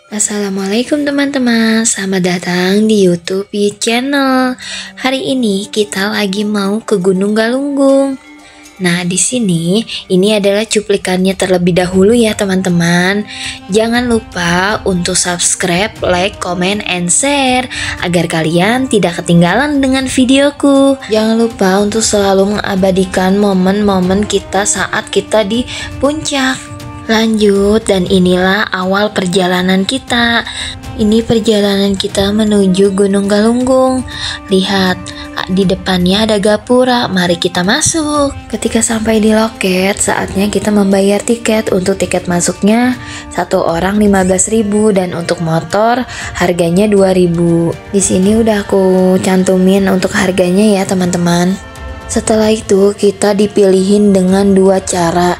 Assalamualaikum teman-teman, selamat datang di YouTube channel. Hari ini kita lagi mau ke Gunung Galunggung. Nah, di sini ini adalah cuplikannya terlebih dahulu ya teman-teman. Jangan lupa untuk subscribe, like, comment, and share agar kalian tidak ketinggalan dengan videoku. Jangan lupa untuk selalu mengabadikan momen-momen kita saat kita di puncak. Lanjut, dan inilah awal perjalanan kita. Ini perjalanan kita menuju Gunung Galunggung. Lihat, di depannya ada gapura. Mari kita masuk. Ketika sampai di loket, saatnya kita membayar tiket. Untuk tiket masuknya satu orang 15.000 dan untuk motor harganya 2.000. Di sini udah aku cantumin untuk harganya ya teman-teman. Setelah itu kita dipilihin dengan dua cara,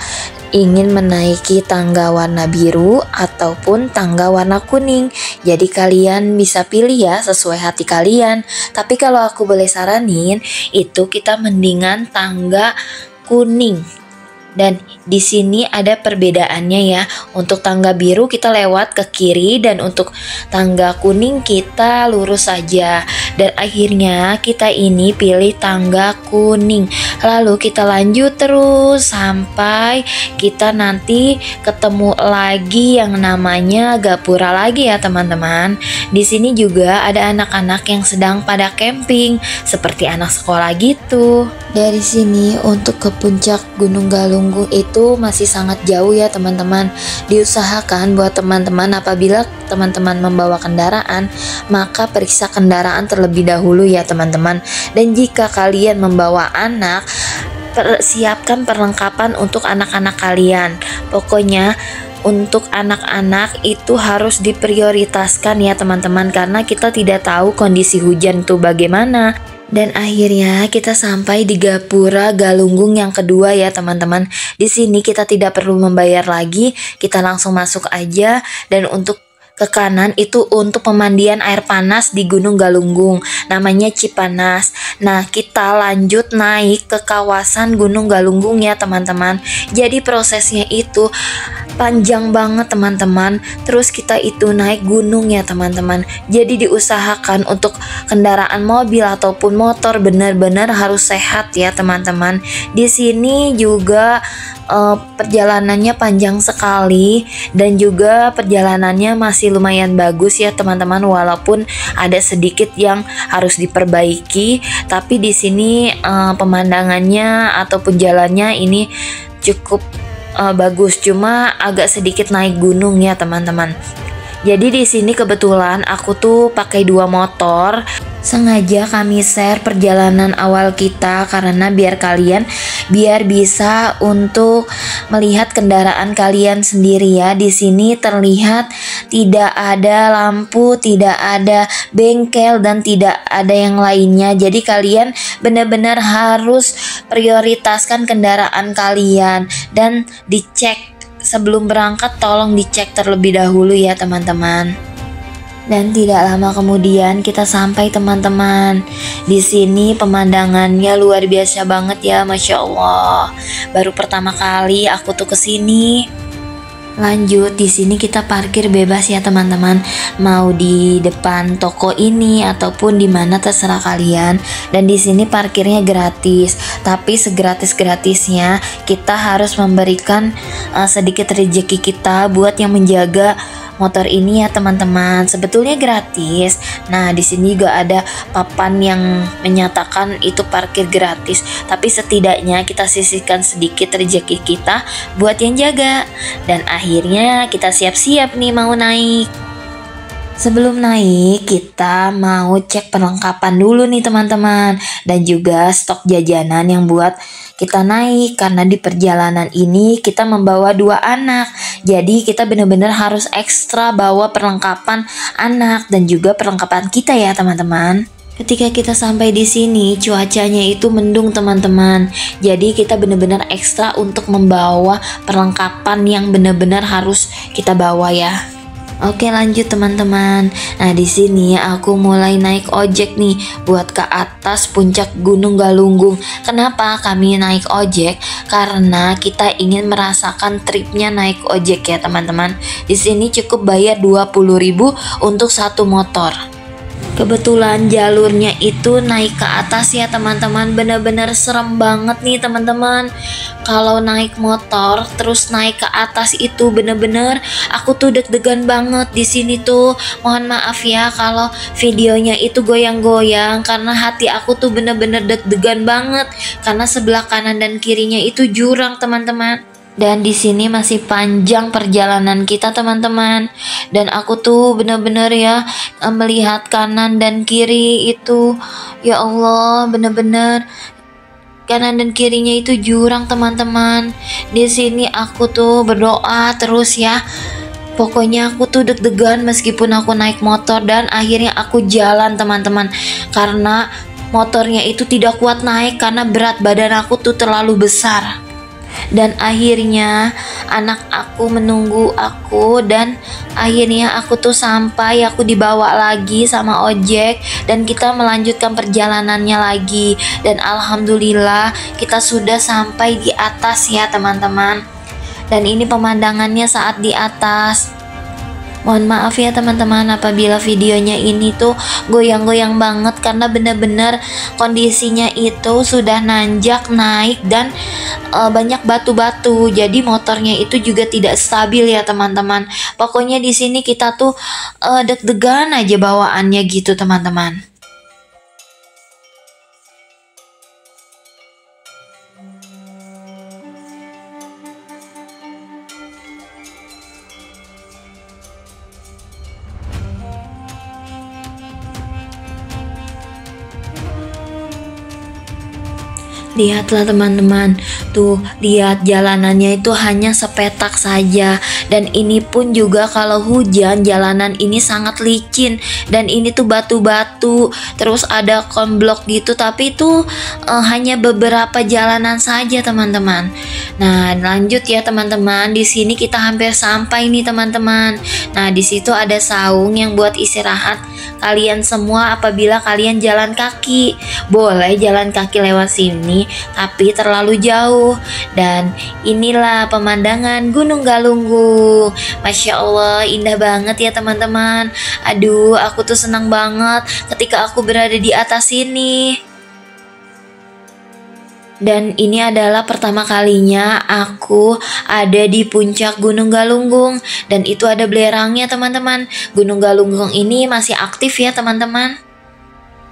ingin menaiki tangga warna biru ataupun tangga warna kuning. Jadi kalian bisa pilih ya sesuai hati kalian. Tapi kalau aku boleh saranin, itu kita mendingan tangga kuning. Dan di sini ada perbedaannya ya. Untuk tangga biru kita lewat ke kiri dan untuk tangga kuning kita lurus saja. Dan akhirnya kita ini pilih tangga kuning. Lalu kita lanjut terus sampai kita nanti ketemu lagi yang namanya gapura lagi ya teman-teman. Di sini juga ada anak-anak yang sedang pada camping seperti anak sekolah gitu. Dari sini untuk ke puncak Gunung Galunggung itu masih sangat jauh ya teman-teman. Diusahakan buat teman-teman apabila teman-teman membawa kendaraan, maka periksa kendaraan terlebih dahulu ya teman-teman. Dan jika kalian membawa anak, siapkan perlengkapan untuk anak-anak kalian. Pokoknya untuk anak-anak itu harus diprioritaskan ya teman-teman, karena kita tidak tahu kondisi hujan itu bagaimana. Dan akhirnya kita sampai di gapura Galunggung yang kedua ya teman-teman. Di sini kita tidak perlu membayar lagi, kita langsung masuk aja. Dan untuk ke kanan itu untuk pemandian air panas di Gunung Galunggung, namanya Cipanas. Nah, kita lanjut naik ke kawasan Gunung Galunggung ya teman-teman. Jadi prosesnya itu panjang banget teman-teman. Terus kita itu naik gunung ya teman-teman. Jadi diusahakan untuk kendaraan mobil ataupun motor benar-benar harus sehat ya teman-teman. Di sini juga perjalanannya panjang sekali dan juga perjalanannya masih lumayan bagus ya teman-teman, walaupun ada sedikit yang harus diperbaiki, tapi di sini pemandangannya ataupun jalannya ini cukup bagus, cuma agak sedikit naik gunung ya teman-teman. Jadi di sini kebetulan aku tuh pakai dua motor. Sengaja kami share perjalanan awal kita karena biar bisa untuk melihat kendaraan kalian sendiri ya. Di sini terlihat tidak ada lampu, tidak ada bengkel dan tidak ada yang lainnya. Jadi kalian benar-benar harus prioritaskan kendaraan kalian dan dicek sebelum berangkat, tolong dicek terlebih dahulu ya teman-teman. Dan tidak lama kemudian kita sampai teman-teman. Di sini pemandangannya luar biasa banget ya, masya Allah. Baru pertama kali aku tuh kesini. Lanjut, di sini kita parkir bebas ya teman-teman. Mau di depan toko ini ataupun di mana terserah kalian. Dan di sini parkirnya gratis. Tapi segratis-gratisnya kita harus memberikan sedikit rezeki kita buat yang menjaga motor ini ya teman-teman. Sebetulnya gratis. Nah, di sini juga ada papan yang menyatakan itu parkir gratis, tapi setidaknya kita sisihkan sedikit rezeki kita buat yang jaga. Dan akhirnya kita siap-siap nih mau naik. Sebelum naik, kita mau cek perlengkapan dulu nih teman-teman, dan juga stok jajanan yang buat kita naik, karena di perjalanan ini kita membawa dua anak. Jadi kita benar-benar harus ekstra bawa perlengkapan anak dan juga perlengkapan kita ya teman-teman. Ketika kita sampai di sini, cuacanya itu mendung teman-teman. Jadi kita benar-benar ekstra untuk membawa perlengkapan yang benar-benar harus kita bawa ya. Oke, lanjut teman-teman. Nah, di sini aku mulai naik ojek nih buat ke atas puncak Gunung Galunggung. Kenapa kami naik ojek? Karena kita ingin merasakan tripnya naik ojek ya teman-teman. Di sini cukup bayar 20.000 untuk satu motor. Kebetulan jalurnya itu naik ke atas ya teman-teman, bener-bener serem banget nih teman-teman. Kalau naik motor terus naik ke atas itu bener-bener aku tuh deg-degan banget di sini tuh. Mohon maaf ya kalau videonya itu goyang-goyang karena hati aku tuh bener-bener deg-degan banget karena sebelah kanan dan kirinya itu jurang teman-teman. Dan di sini masih panjang perjalanan kita teman-teman. Dan aku tuh bener-bener ya melihat kanan dan kiri itu, ya Allah, bener-bener kanan dan kirinya itu jurang teman-teman. Di sini aku tuh berdoa terus ya. Pokoknya aku tuh deg-degan meskipun aku naik motor dan akhirnya aku jalan teman-teman. Karena motornya itu tidak kuat naik karena berat badan aku tuh terlalu besar. Dan akhirnya anak aku menunggu aku dan akhirnya aku tuh sampai, aku dibawa lagi sama ojek dan kita melanjutkan perjalanannya lagi. Dan alhamdulillah kita sudah sampai di atas ya teman-teman. Dan ini pemandangannya saat di atas. Mohon maaf ya teman-teman apabila videonya ini tuh goyang-goyang banget karena bener-bener kondisinya itu sudah nanjak naik dan banyak batu-batu, jadi motornya itu juga tidak stabil ya teman-teman. Pokoknya di sini kita tuh deg-degan aja bawaannya gitu teman-teman. Lihatlah teman-teman, tuh lihat jalanannya itu hanya sepetak saja. Dan ini pun juga kalau hujan jalanan ini sangat licin. Dan ini tuh batu-batu, terus ada konblok gitu. Tapi itu hanya beberapa jalanan saja teman-teman. Nah lanjut ya teman-teman, di sini kita hampir sampai nih teman-teman. Nah di situ ada saung yang buat istirahat kalian semua apabila kalian jalan kaki. Boleh jalan kaki lewat sini, tapi terlalu jauh. Dan inilah pemandangan Gunung Galunggung. Masya Allah, indah banget ya teman-teman. Aduh, aku tuh senang banget ketika aku berada di atas sini. Dan ini adalah pertama kalinya aku ada di puncak Gunung Galunggung. Dan itu ada belerangnya teman-teman. Gunung Galunggung ini masih aktif ya teman-teman.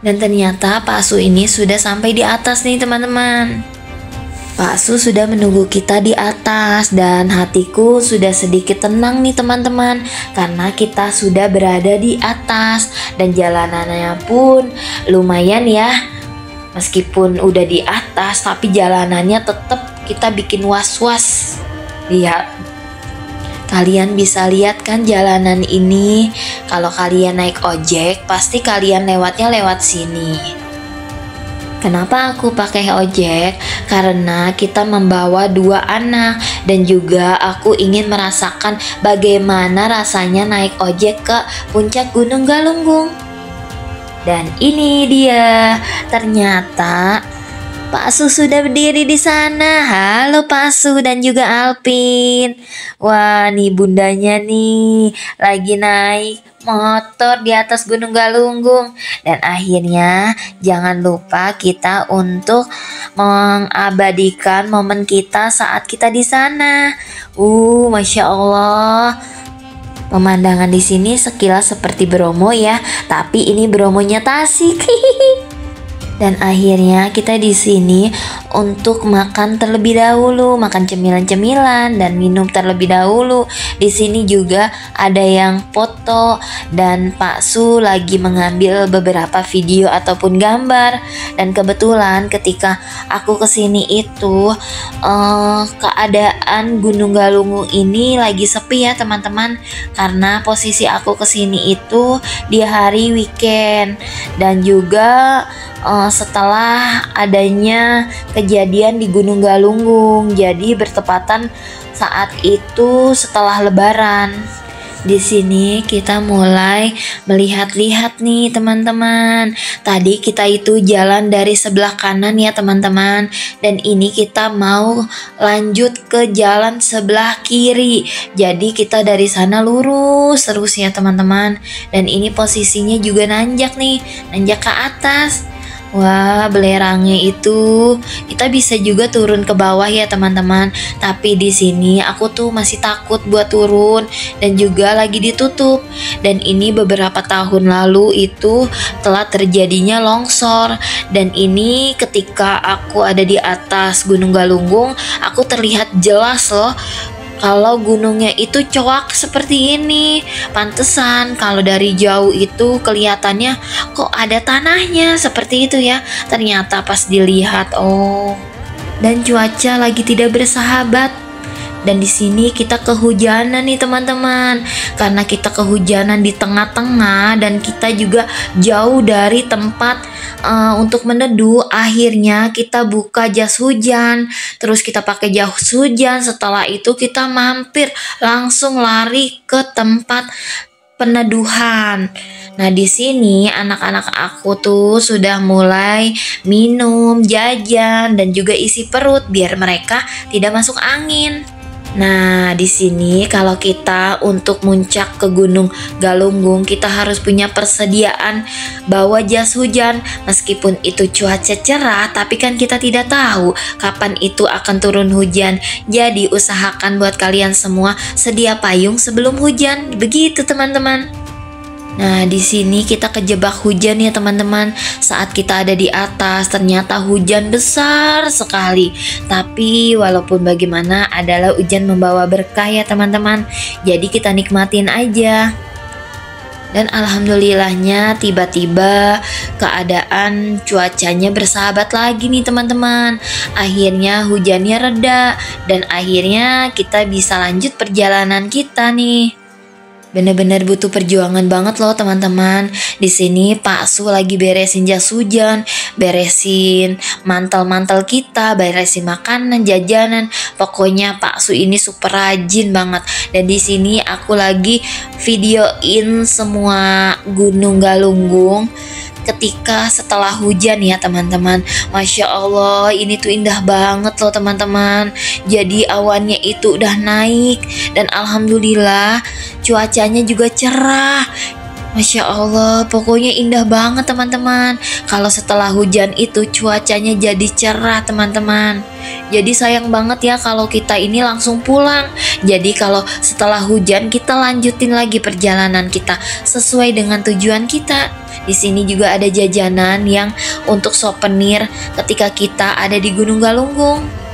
Dan ternyata Pak Su ini sudah sampai di atas nih teman-teman. Pak Su sudah menunggu kita di atas dan hatiku sudah sedikit tenang nih teman-teman. Karena kita sudah berada di atas dan jalanannya pun lumayan ya. Meskipun udah di atas tapi jalanannya tetap kita bikin was-was. Lihat, kalian bisa lihat kan jalanan ini. Kalau kalian naik ojek pasti kalian lewatnya lewat sini. Kenapa aku pakai ojek? Karena kita membawa 2 anak dan juga aku ingin merasakan bagaimana rasanya naik ojek ke puncak Gunung Galunggung. Dan ini dia, ternyata Pak Su sudah berdiri di sana. Halo Pak Su dan juga Alpin. Wah, nih bundanya nih lagi naik motor di atas Gunung Galunggung. Dan akhirnya jangan lupa kita untuk mengabadikan momen kita saat kita di sana. Masya Allah. Pemandangan di sini sekilas seperti Bromo ya, tapi ini Bromonya Tasik. Dan akhirnya kita di sini untuk makan terlebih dahulu, makan cemilan-cemilan dan minum terlebih dahulu. Di sini juga ada yang foto dan Pak Su lagi mengambil beberapa video ataupun gambar. Dan kebetulan ketika aku kesini itu keadaan Gunung Galunggung ini lagi sepi ya teman-teman, karena posisi aku kesini itu di hari weekend dan juga setelah adanya kejadian di Gunung Galunggung, jadi bertepatan saat itu setelah Lebaran. Di sini kita mulai melihat-lihat nih teman-teman. Tadi kita itu jalan dari sebelah kanan ya teman-teman. Dan ini kita mau lanjut ke jalan sebelah kiri. Jadi kita dari sana lurus terus ya teman-teman. Dan ini posisinya juga nanjak nih, nanjak ke atas. Wah, belerangnya itu kita bisa juga turun ke bawah ya teman-teman. Tapi di sini aku tuh masih takut buat turun dan juga lagi ditutup. Dan ini beberapa tahun lalu itu telah terjadinya longsor. Dan ini ketika aku ada di atas Gunung Galunggung, aku terlihat jelas loh kalau gunungnya itu coak seperti ini. Pantesan kalau dari jauh itu kelihatannya kok ada tanahnya seperti itu ya. Ternyata pas dilihat, oh. Dan cuaca lagi tidak bersahabat. Dan di sini kita kehujanan nih teman-teman. Karena kita kehujanan di tengah-tengah dan kita juga jauh dari tempat untuk meneduh, akhirnya kita buka jas hujan. Terus kita pakai jas hujan. Setelah itu kita mampir langsung lari ke tempat peneduhan. Nah, di sini anak-anak aku tuh sudah mulai minum, jajan dan juga isi perut biar mereka tidak masuk angin. Nah, di sini kalau kita untuk muncak ke Gunung Galunggung, kita harus punya persediaan bawa jas hujan. Meskipun itu cuaca cerah, tapi kan kita tidak tahu kapan itu akan turun hujan. Jadi usahakan buat kalian semua sedia payung sebelum hujan. Begitu teman-teman. Nah, di sini kita kejebak hujan ya teman-teman. Saat kita ada di atas, ternyata hujan besar sekali. Tapi walaupun bagaimana adalah hujan membawa berkah ya teman-teman. Jadi kita nikmatin aja. Dan alhamdulillahnya tiba-tiba keadaan cuacanya bersahabat lagi nih teman-teman. Akhirnya hujannya reda dan akhirnya kita bisa lanjut perjalanan kita nih. Bener-bener butuh perjuangan banget loh teman-teman. Di sini Pak Su lagi beresin jas hujan, beresin mantel-mantel kita, beresin makanan, jajanan. Pokoknya Pak Su ini super rajin banget. Dan di sini aku lagi videoin semua Gunung Galunggung ketika setelah hujan ya teman-teman. Masya Allah, ini tuh indah banget loh teman-teman. Jadi awannya itu udah naik dan alhamdulillah cuacanya juga cerah. Masya Allah, pokoknya indah banget teman-teman. Kalau setelah hujan itu cuacanya jadi cerah teman-teman. Jadi sayang banget ya kalau kita ini langsung pulang. Jadi kalau setelah hujan kita lanjutin lagi perjalanan kita sesuai dengan tujuan kita. Di sini juga ada jajanan yang untuk souvenir ketika kita ada di Gunung Galunggung.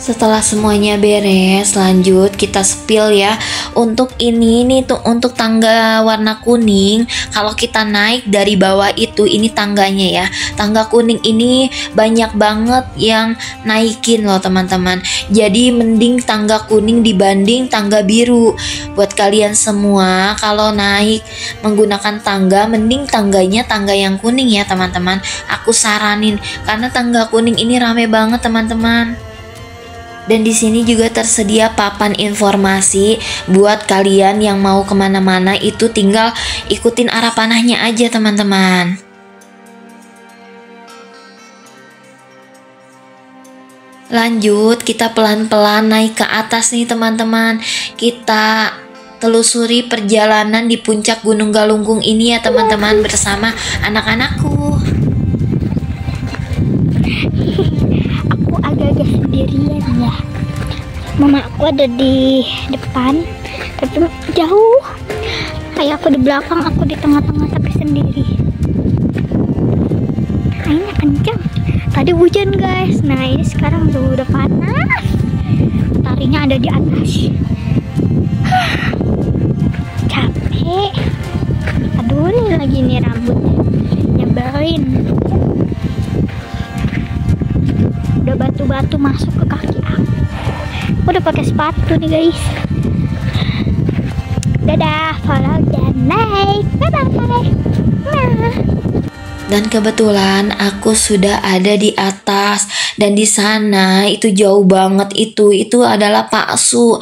Setelah semuanya beres, lanjut kita spill ya. Untuk ini nih tuh untuk tangga warna kuning. Kalau kita naik dari bawah itu, ini tangganya ya. Tangga kuning ini banyak banget yang naikin loh teman-teman. Jadi mending tangga kuning dibanding tangga biru. Buat kalian semua kalau naik menggunakan tangga, mending tangganya tangga yang kuning ya teman-teman. Aku saranin karena tangga kuning ini rame banget teman-teman. Dan di sini juga tersedia papan informasi buat kalian yang mau kemana-mana itu tinggal ikutin arah panahnya aja teman-teman. Lanjut kita pelan-pelan naik ke atas nih teman-teman. Kita telusuri perjalanan di puncak Gunung Galunggung ini ya teman-teman bersama anak-anakku. Agak-agak sendirian ya. Mama aku ada di depan tapi jauh. Kayak aku di belakang, aku di tengah-tengah tapi sendiri. Ainnya kencang. Tadi hujan guys. Nah ini sekarang udah panas. Mataharinya ada di atas. Capek. Aduh nih lagi nih rambutnya nyebelin. Udah batu-batu masuk ke kaki aku. Udah pakai sepatu nih guys. Dadah, follow dan like. Bye-bye. Nah. Dan kebetulan aku sudah ada di atas, dan di sana itu jauh banget, itu adalah Pak Su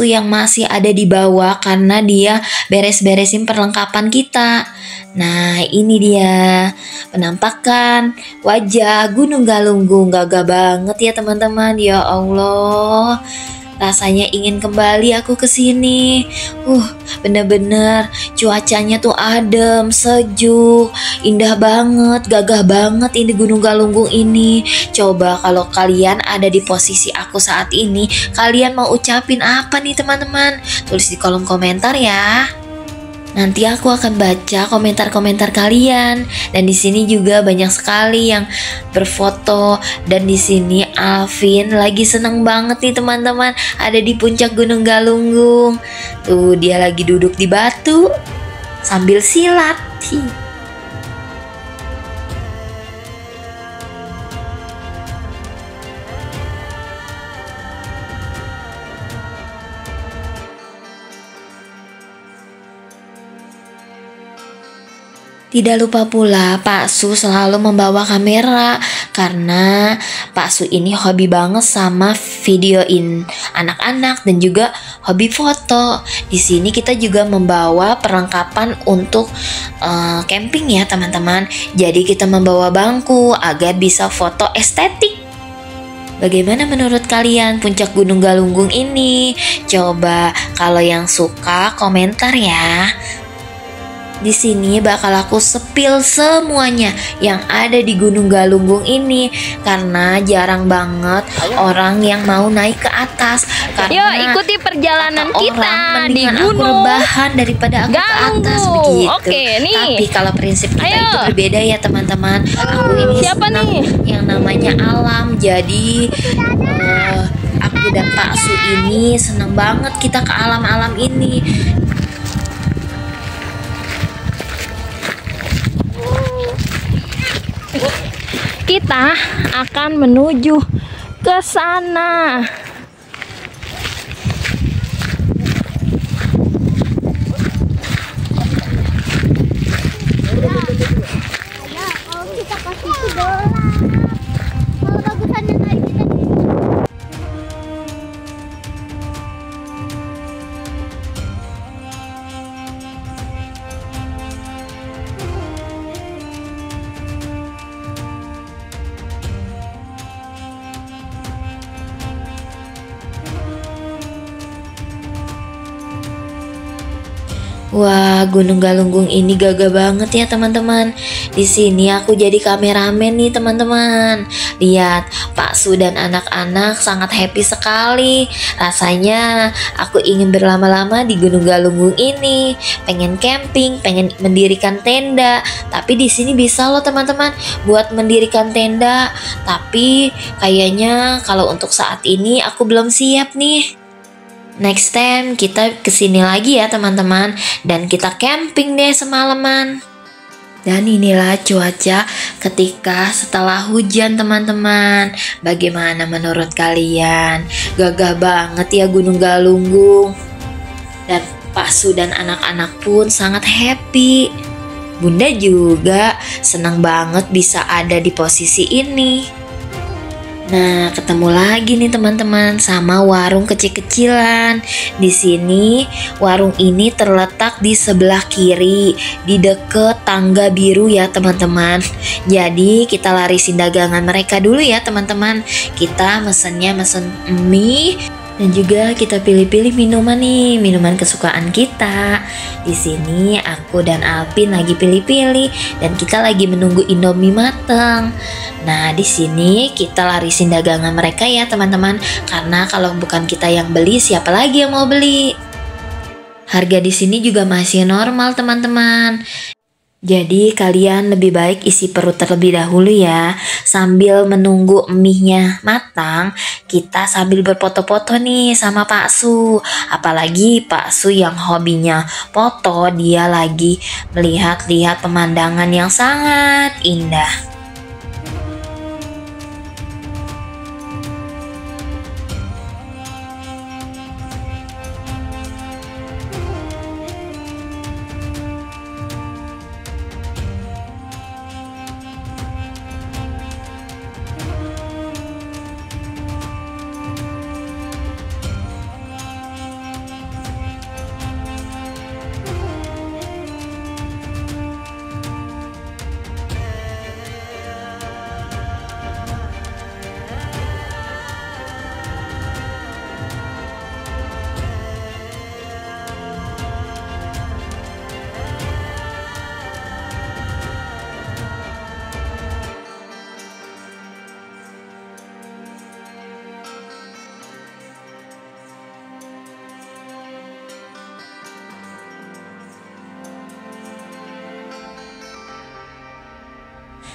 yang masih ada di bawah karena dia beres-beresin perlengkapan kita. Nah ini dia penampakan wajah Gunung Galunggung, gagah banget ya teman-teman. Ya Allah, rasanya ingin kembali aku ke sini. Bener-bener cuacanya tuh adem, sejuk, indah banget, gagah banget ini Gunung Galunggung ini. Coba kalau kalian ada di posisi aku saat ini, kalian mau ucapin apa nih teman-teman? Tulis di kolom komentar ya. Nanti aku akan baca komentar-komentar kalian. Dan di sini juga banyak sekali yang berfoto. Dan di sini Alvin lagi seneng banget nih teman-teman, ada di puncak Gunung Galunggung. Tuh dia lagi duduk di batu sambil silat. Tidak lupa pula Pak Su selalu membawa kamera karena Pak Su ini hobi banget sama videoin anak-anak dan juga hobi foto. Di sini kita juga membawa perlengkapan untuk camping ya teman-teman. Jadi kita membawa bangku agar bisa foto estetik. Bagaimana menurut kalian puncak Gunung Galunggung ini? Coba kalau yang suka komentar ya. Di sini bakal aku sepil semuanya yang ada di Gunung Galunggung ini karena jarang banget orang yang mau naik ke atas. Karena yuk ikuti perjalanan kita di Gunung Gunung rebahan daripada aku ke atas begitu. Oke, nih. Tapi kalau prinsip kita itu berbeda ya teman-teman. Aku ini siapa senang nih? yang namanya alam. Jadi aku dan Pak Su ini senang banget kita ke alam-alam ini. Kita akan menuju ke sana. Kalau kita kasih itu gelap. Kalau bagusannya tadi kita Wah, Gunung Galunggung ini gagah banget ya teman-teman. Di sini aku jadi kameramen nih teman-teman. Lihat, Pak Su dan anak-anak sangat happy sekali. Rasanya aku ingin berlama-lama di Gunung Galunggung ini. Pengen camping, pengen mendirikan tenda. Tapi di sini bisa loh teman-teman buat mendirikan tenda. Tapi kayaknya kalau untuk saat ini aku belum siap nih. Next time kita kesini lagi ya teman-teman, dan kita camping deh semalaman. Dan inilah cuaca ketika setelah hujan teman-teman. Bagaimana menurut kalian? Gagah banget ya Gunung Galunggung. Dan Pak Su dan anak-anak pun sangat happy. Bunda juga senang banget bisa ada di posisi ini. Nah, ketemu lagi nih teman-teman sama warung kecil-kecilan. Di sini warung ini terletak di sebelah kiri, di deket tangga biru ya teman-teman. Jadi kita larisin dagangan mereka dulu ya teman-teman. Kita mesen mie. Dan juga kita pilih-pilih minuman nih, minuman kesukaan kita. Di sini aku dan Alvin lagi pilih-pilih dan kita lagi menunggu Indomie mateng. Nah, di sini kita larisin dagangan mereka ya teman-teman, karena kalau bukan kita yang beli, siapa lagi yang mau beli? Harga di sini juga masih normal teman-teman. Jadi kalian lebih baik isi perut terlebih dahulu ya. Sambil menunggu mie-nya matang, kita sambil berfoto-foto nih sama Pak Su. Apalagi Pak Su yang hobinya foto, dia lagi melihat-lihat pemandangan yang sangat indah.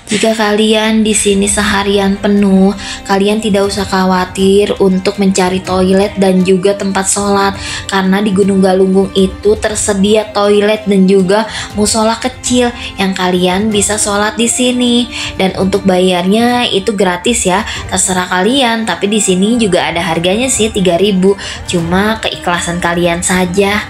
Jika kalian di sini seharian penuh, kalian tidak usah khawatir untuk mencari toilet dan juga tempat sholat, karena di Gunung Galunggung itu tersedia toilet dan juga musola kecil yang kalian bisa sholat di sini. Dan untuk bayarnya itu gratis ya, terserah kalian. Tapi di sini juga ada harganya sih, 3.000, cuma keikhlasan kalian saja.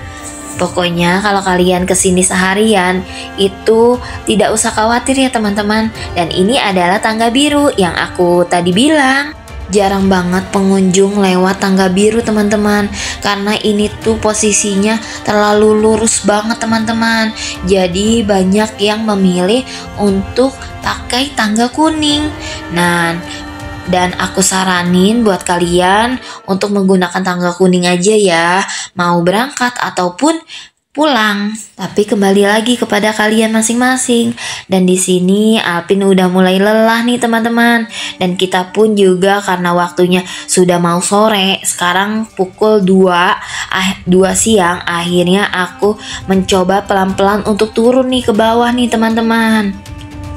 Pokoknya kalau kalian kesini seharian itu tidak usah khawatir ya teman-teman. Dan ini adalah tangga biru yang aku tadi bilang. Jarang banget pengunjung lewat tangga biru teman-teman, karena ini tuh posisinya terlalu lurus banget teman-teman. Jadi banyak yang memilih untuk pakai tangga kuning. Dan aku saranin buat kalian untuk menggunakan tangga kuning aja ya, mau berangkat ataupun pulang. Tapi kembali lagi kepada kalian masing-masing. Dan di sini Alpin udah mulai lelah nih teman-teman. Dan kita pun juga karena waktunya sudah mau sore, sekarang pukul 2 siang, akhirnya aku mencoba pelan-pelan untuk turun nih ke bawah nih teman-teman.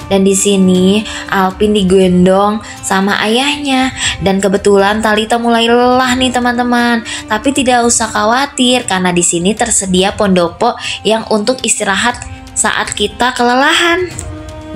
Dan di sini Alpin digendong sama ayahnya, dan kebetulan Thalita mulai lelah nih teman-teman. Tapi tidak usah khawatir karena di sini tersedia pondopo yang untuk istirahat saat kita kelelahan.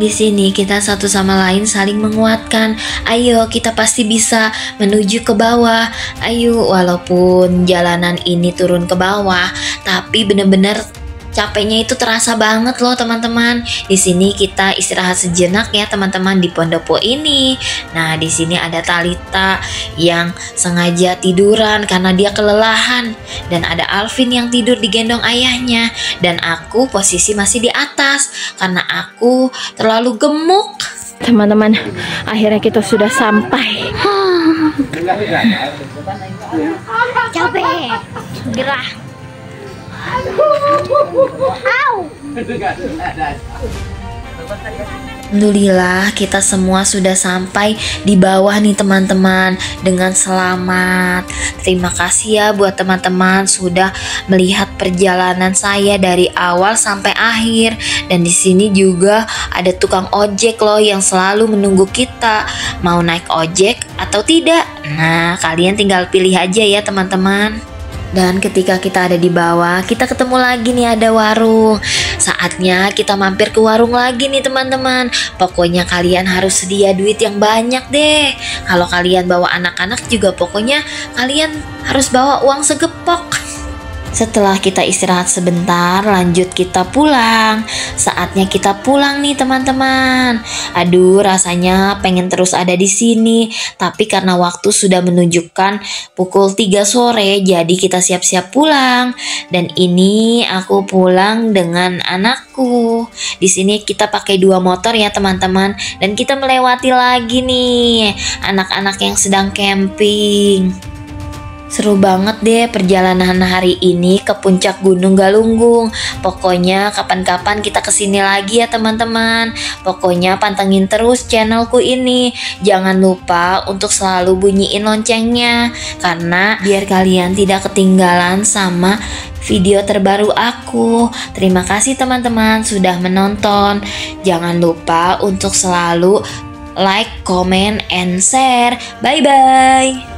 Di sini kita satu sama lain saling menguatkan. Ayo, kita pasti bisa menuju ke bawah. Ayo, walaupun jalanan ini turun ke bawah, tapi bener-bener capeknya itu terasa banget loh teman-teman. Di sini kita istirahat sejenak ya teman-teman di pondopo ini. Nah, di sini ada Thalita yang sengaja tiduran karena dia kelelahan, dan ada Alvin yang tidur digendong ayahnya, dan aku posisi masih di atas karena aku terlalu gemuk. Teman-teman, akhirnya kita sudah sampai. Capek. Gerah. Alhamdulillah kita semua sudah sampai di bawah nih teman-teman dengan selamat. Terima kasih ya buat teman-teman sudah melihat perjalanan saya dari awal sampai akhir. Dan di sini juga ada tukang ojek loh yang selalu menunggu kita mau naik ojek atau tidak. Nah, kalian tinggal pilih aja ya teman-teman. Dan ketika kita ada di bawah, kita ketemu lagi nih ada warung. Saatnya kita mampir ke warung lagi nih teman-teman. Pokoknya kalian harus sedia duit yang banyak deh. Kalau kalian bawa anak-anak juga pokoknya kalian harus bawa uang segepok. Setelah kita istirahat sebentar, lanjut kita pulang. Saatnya kita pulang nih teman-teman. Aduh, rasanya pengen terus ada di sini, tapi karena waktu sudah menunjukkan pukul 3 sore, jadi kita siap-siap pulang. Dan ini aku pulang dengan anakku. Di sini kita pakai 2 motor ya teman-teman, dan kita melewati lagi nih anak-anak yang sedang camping. Seru banget deh perjalanan hari ini ke puncak Gunung Galunggung. Pokoknya kapan-kapan kita kesini lagi ya teman-teman. Pokoknya pantengin terus channelku ini. Jangan lupa untuk selalu bunyiin loncengnya, karena biar kalian tidak ketinggalan sama video terbaru aku. Terima kasih teman-teman sudah menonton. Jangan lupa untuk selalu like, comment, and share. Bye-bye.